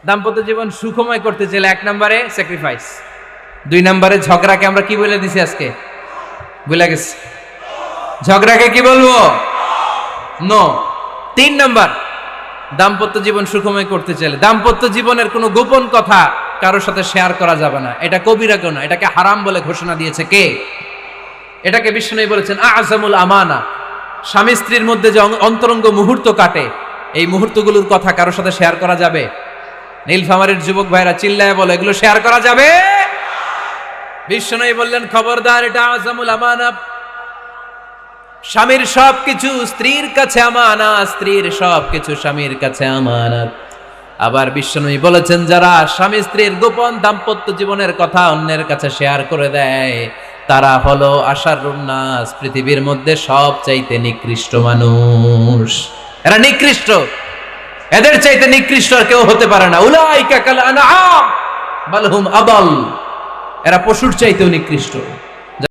দাম্পত্য জীবন সুখময় করতে চাইলে 1 নম্বরে স্যাক্রিফাইস, 2 নম্বরে ঝগড়াকে আমরা কি বলে দিছি আজকে, ভুলে গেছি, ঝগড়াকে কি বলবো, নো। 3 নম্বর, দাম্পত্য জীবন সুখময় করতে চাইলে দাম্পত্য জীবনের কোনো গোপন কথা কারোর সাথে শেয়ার করা যাবে না। এটা কবিরা গুনাহ, এটাকে হারাম বলে ঘোষণা দিয়েছে কে? এটাকে বিষ্ণু বলেছেন আযমুল আমানা। স্বামী স্ত্রীর মধ্যে যে অন্তরঙ্গ মুহূর্ত কাটে, এই মুহূর্তগুলোর কথা কারোর সাথে শেয়ার করা যাবে? নীলফামারীর যুবক ভাইরা চিল্লায় বলে, এগুলো শেয়ার করা যাবে? বিষ্ণু বললেন খবরদার, এটা আযমুল আমানা। স্বামীর সবকিছু স্ত্রীর কাছে আমানত, স্ত্রীর সবকিছু স্বামীর কাছে আমানত। আবার বিষ্ণু বলেছেন, যারা স্বামী স্ত্রীর গোপন দাম্পত্য জীবনের কথা অন্যের কাছে শেয়ার করে দেয়, তারা হলো আশারুন নাস, পৃথিবীর মধ্যে সবচাইতে নিকৃষ্ট মানুষ। এরা নিকৃষ্ট, এদের চাইতে নিকৃষ্ট আর কেউ হতে পারে না। উলাইকা কাল আনআম বাল হুম আদাল, এরা পশুর চাইতেও নিকৃষ্ট।